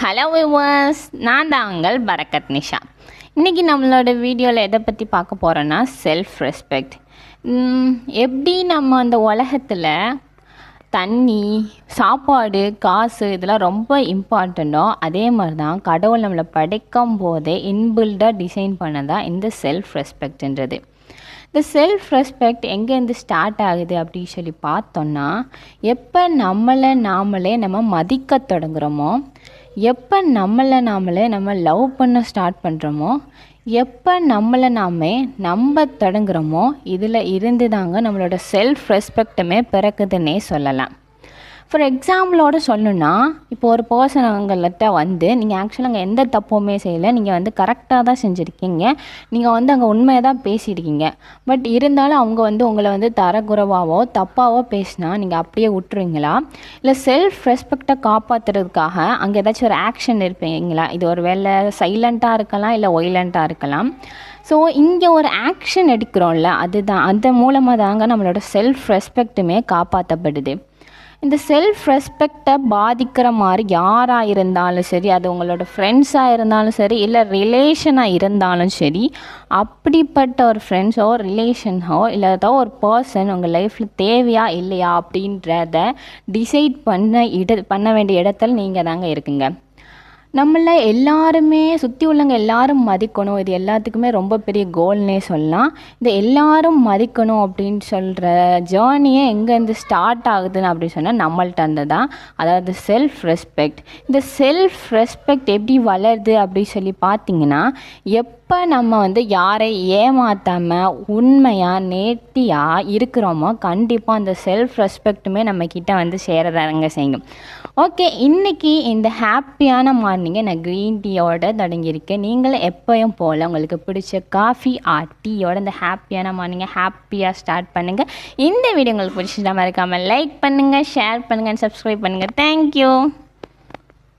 Hello viewers, நான் தான் உங்கள் பரக்கத் நிஷா. இன்றைக்கி நம்மளோட வீடியோவில் எதை பற்றி பார்க்க போகிறோன்னா செல்ஃப் ரெஸ்பெக்ட். எப்படி நம்ம அந்த உலகத்தில் தண்ணி, சாப்பாடு, காசு இதெல்லாம் ரொம்ப இம்பார்ட்டண்ட்டோ அதே மாதிரி தான் கடவுள் நம்மளை படைக்கும் போதே இன்பில்டாக டிசைன் பண்ணதான் இந்த செல்ஃப் ரெஸ்பெக்ட்ன்றது. இந்த செல்ஃப் ரெஸ்பெக்ட் எங்கேருந்து ஸ்டார்ட் ஆகுது அப்படின்னு சொல்லி பார்த்தோன்னா, எப்போ நாமளே நம்ம மதிக்க தொடங்குகிறோமோ, எப்போ நம்ம லவ் பண்ண ஸ்டார்ட் பண்ணுறோமோ, எப்போ நாமே நம்ப தொடங்குகிறோமோ, இதில் இருந்து தாங்க நம்மளோட செல்ஃப் ரெஸ்பெக்ட்டுமே பிறக்குதுன்னே சொல்லலாம். ஃபார் எக்ஸாம்பிளோடு சொல்லணுன்னா, இப்போ ஒரு பர்சன் அவங்கள்ட்ட நீங்கள் ஆக்சுவலாக அங்கே எந்த தப்புமே செய்யலை, நீங்கள் கரெக்டாக தான் செஞ்சுருக்கீங்க, நீங்கள் அங்கே உண்மையை தான் பேசியிருக்கீங்க. பட் இருந்தாலும் அவங்க உங்களை தரக்குறைவாவோ தப்பாவோ பேசினா நீங்கள் அப்படியே விட்டுருவீங்களா? இல்லை செல்ஃப் ரெஸ்பெக்டை காப்பாற்றுறதுக்காக அங்கே ஏதாச்சும் ஒரு ஆக்ஷன் இருப்பீங்களா? இது ஒரு வேளை சைலண்ட்டாக இருக்கலாம், இல்லை ஒய்லண்ட்டாக இருக்கலாம். ஸோ இங்கே ஒரு ஆக்ஷன் எடுக்கிறோம்ல, அதுதான் அந்த மூலமாக தாங்க நம்மளோட செல்ஃப் ரெஸ்பெக்ட்டுமே காப்பாற்றப்படுது. இந்த செல்ஃப் ரெஸ்பெக்டை பாதிக்கிற மாதிரி யாராக இருந்தாலும் சரி, அது உங்களோட ஃப்ரெண்ட்ஸாக இருந்தாலும் சரி, இல்லை ரிலேஷனாக இருந்தாலும் சரி, அப்படிப்பட்ட ஒரு ஃப்ரெண்ட்ஸோ ரிலேஷனோ இல்லை ஏதோ ஒரு பர்சன் உங்கள் லைஃப்பில் தேவையா இல்லையா அப்படின்றத டிசைட் பண்ண வேண்டிய இடத்துல நீங்கள் தாங்க இருக்குங்க. நம்மள எல்லாருமே சுற்றி உள்ளவங்க எல்லாரும் மதிக்கணும், இது எல்லாத்துக்குமே ரொம்ப பெரிய கோல்னே சொல்லலாம். இந்த எல்லாரும் மதிக்கணும் அப்படின்னு சொல்கிற ஜேர்னியே எங்கேருந்து ஸ்டார்ட் ஆகுதுன்னு அப்படின்னு சொன்னால் நம்மள்ட்ட இருந்து தான். அதாவது செல்ஃப் ரெஸ்பெக்ட். இந்த செல்ஃப் ரெஸ்பெக்ட் எப்படி வளருது அப்படின்னு சொல்லி பார்த்தீங்கன்னா, எப்போ நம்ம யாரை ஏமாற்றாமல் உண்மையாக நேர்த்தியாக இருக்கிறோமோ, கண்டிப்பாக அந்த செல்ஃப் ரெஸ்பெக்ட்டுமே நம்மக்கிட்ட சேரதாங்க செய்யும். ஓகே, இன்றைக்கி இந்த ஹாப்பியான மார்னிங்கை நான் க்ரீன் டீயோட தொடங்கியிருக்கேன். நீங்களும் எப்போயும் போல் உங்களுக்கு பிடிச்ச காஃபி டீயோட இந்த ஹாப்பியான மார்னிங்கை ஹாப்பியாக ஸ்டார்ட் பண்ணுங்கள். இந்த வீடியோ உங்களுக்கு பிடிச்சிட்டா மறக்காமல் லைக் பண்ணுங்கள், ஷேர் பண்ணுங்கள், சப்ஸ்கிரைப் பண்ணுங்கள். தேங்க்யூ.